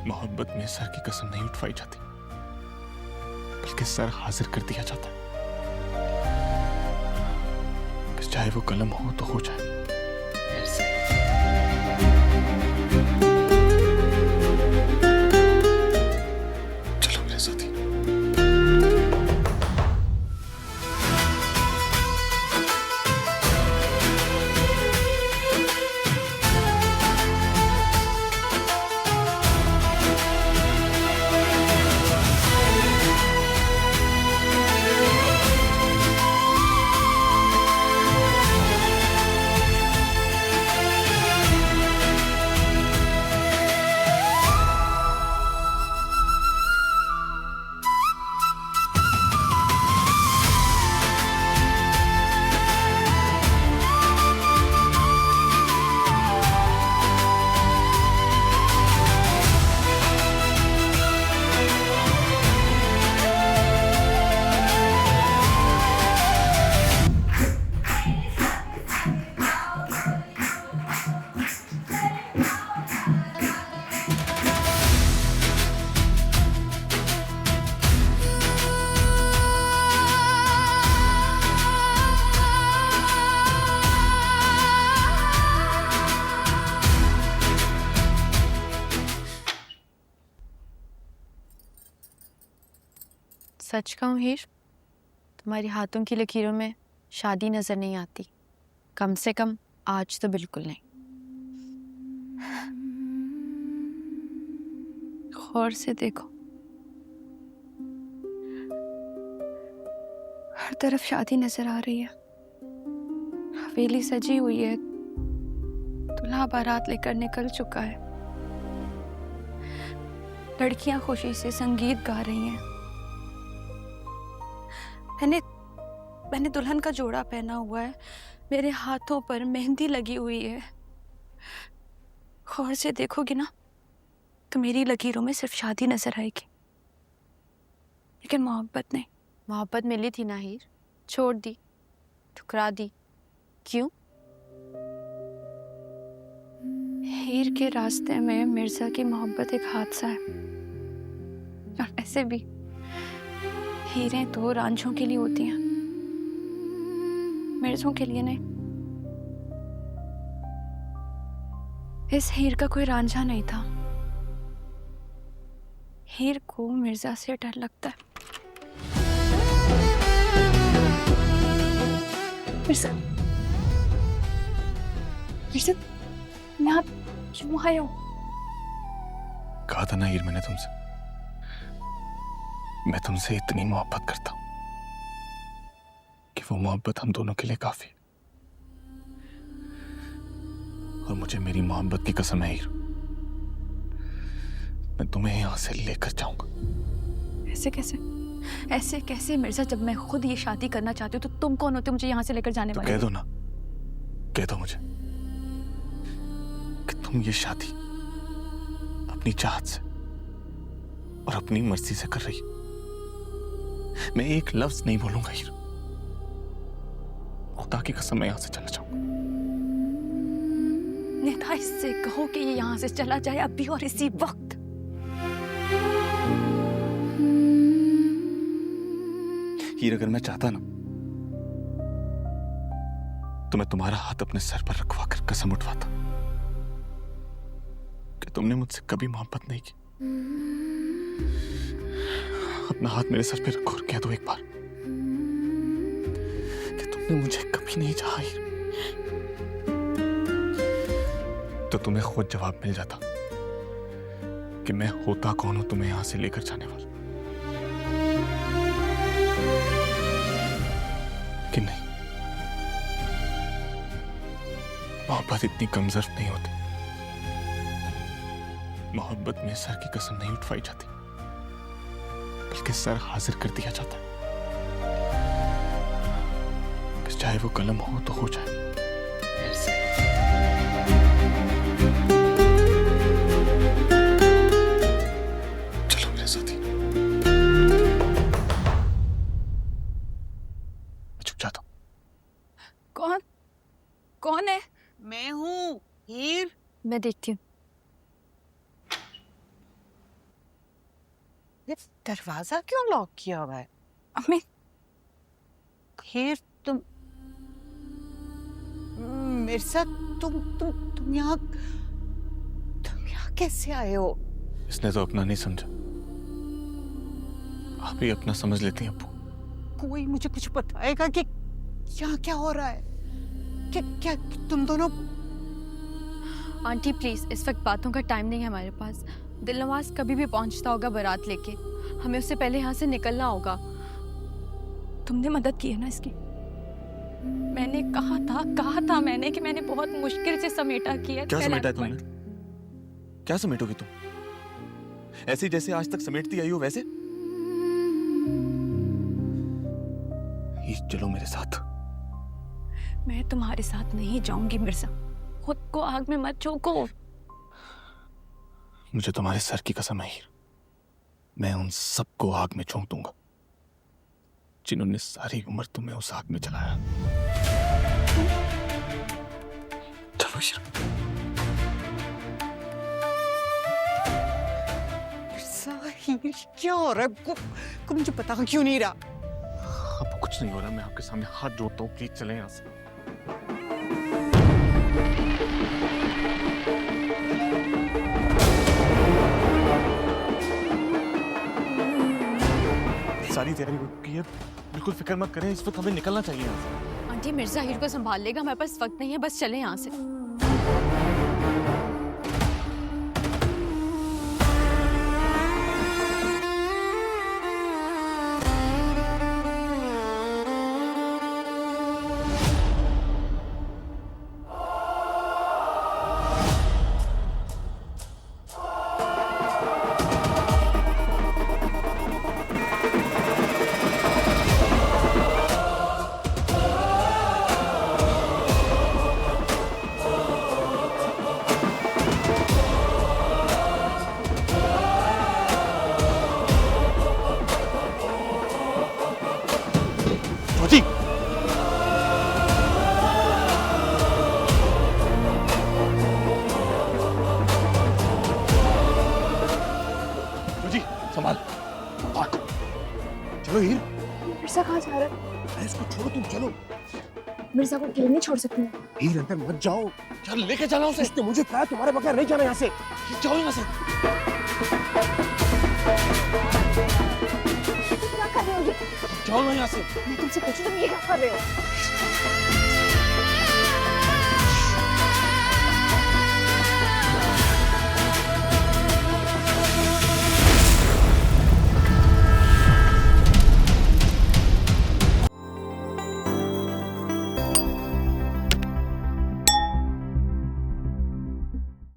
मोहब्बत में सर की कसम नहीं उठवाई जाती, बल्कि सर हाजिर कर दिया जाता है। कि चाहे वो कलम हो तो हो जाए। चलो मेरे साथी। सच कहूँ हीर, तुम्हारे हाथों की लकीरों में शादी नजर नहीं आती। कम से कम आज तो बिल्कुल नहीं। गौर से देखो, हर तरफ शादी नजर आ रही है। हवेली सजी हुई है, दूल्हा बारात लेकर निकल चुका है, लड़कियां खुशी से संगीत गा रही हैं। मैंने दुल्हन का जोड़ा पहना हुआ है, मेरे हाथों पर मेहंदी लगी हुई है। गौर से देखोगी ना तो मेरी लकीरों में सिर्फ शादी नजर आएगी, लेकिन मोहब्बत नहीं। मोहब्बत मिली थी ना हीर, छोड़ दी, ठुकरा दी, क्यों? हीर के रास्ते में मिर्जा की मोहब्बत एक हादसा है, और ऐसे भी हीरें तो रांझों के लिए होती हैं, मिर्जों के लिए नहीं। इस हीर का कोई रांझा नहीं था। हीर को मिर्जा से डर लगता है। मिर्जा, मिर्जा, यहाँ क्यों आए हो? कहा था ना हीर मैंने तुमसे, मैं तुमसे इतनी मोहब्बत करता हूं कि वो मोहब्बत हम दोनों के लिए काफी है। और मुझे मेरी मोहब्बत की कसम है हीर, मैं तुम्हें यहां से लेकर जाऊंगा। ऐसे कैसे मिर्जा, जब मैं खुद ये शादी करना चाहती हूँ तो तुम कौन होते हो मुझे यहाँ से लेकर जाने वाले? कह दो ना, कह दो मुझे कि तुम ये शादी अपनी चाहत से और अपनी मर्जी से कर रही। मैं एक लफ्ज नहीं बोलूंगा हीर, खुदा की कसम मैं यहां से चला जाऊंगा। नेता, इससे कहो कि ये यहाँ से चला जाए अभी और इसी वक्त। हीर, अगर मैं चाहता ना तो मैं तुम्हारा हाथ अपने सर पर रखवा कर कसम उठवाता कि तुमने मुझसे कभी मोहब्बत नहीं की। अपना हाथ मेरे सर पे रखो और कह दो एक बार कि तुमने मुझे कभी नहीं चाहा हीर। तो तुम्हें खुद जवाब मिल जाता कि मैं होता कौन हूं तुम्हें यहां से लेकर जाने वाला। कि नहीं, मोहब्बत इतनी कमजोर नहीं होती। मोहब्बत में सर की कसम नहीं उठवाई जाती, बल्कि सर हाजिर कर दिया जाता है। कि चाहे वो कलम हो तो हो जाए। चलो मेरे साथी। मैं चुप जाता हूं। कौन है? मैं हूँ हीर। मैं देखती हूँ। ये दरवाजा क्यों लॉक किया हुआ है? अम्मी हीर तुम मिर्जा तुम यहाँ कैसे आए हो? इसने तो अपना नहीं समझा, आप ही अपना समझ लेती हैं अप्पू। कोई मुझे कुछ बताएगा कि यहाँ क्या हो रहा है? क्या तुम दोनों? आंटी प्लीज, इस वक्त बातों का टाइम नहीं है हमारे पास। दिलनवाज कभी भी पहुंचता होगा बारात लेके, हमें उससे पहले यहाँ से निकलना होगा। तुमने मदद की है ना इसकी? मैंने कहा था मैंने कि मैंने बहुत मुश्किल से समेटा किया। क्या समेटा है तुमने? क्या समेटोगी तुम? ऐसे जैसे आज तक समेटती आई हो वैसे? चलो मेरे साथ। मैं तुम्हारे साथ नहीं जाऊंगी मिर्जा, खुद को आग में मत झोंको। मुझे तुम्हारे सर की कसम है हीर, मैं उन सबको आग में झोंक दूंगा जिन्होंने सारी उम्र तुम्हें उस आग में जलाया। चलो हीर। हीर क्या हो रहा है? को मुझे पता क्यों नहीं रहा? अब कुछ नहीं हो रहा, मैं आपके सामने हाथ जोड़ता हूँ, प्लीज चले यहाँ से। सारी तैयारी हो चुकी है, बिल्कुल फिक्र मत करें, इस वक्त हमें निकलना चाहिए यहाँ से। आंटी मिर्जा हीर को संभाल लेगा, हमारे पास वक्त नहीं है, बस चले यहाँ से। जी जी संभाल। चलो हीर। मिर्जा कहाँ जा रहा है? इसको छोड़ो, तुम चलो। मिर्जा को अकेले नहीं छोड़ सकते। हीर अंदर मत जाओ, यार लेके चला उसे। उसने मुझे कहा तुम्हारे बगैर नहीं जाना यहाँ से। जाओ यहाँ से। क्या कर रहे हो ये? जाओ यहाँ से। मैं तुमसे पूछूं तुम ये क्या कर रहे हो?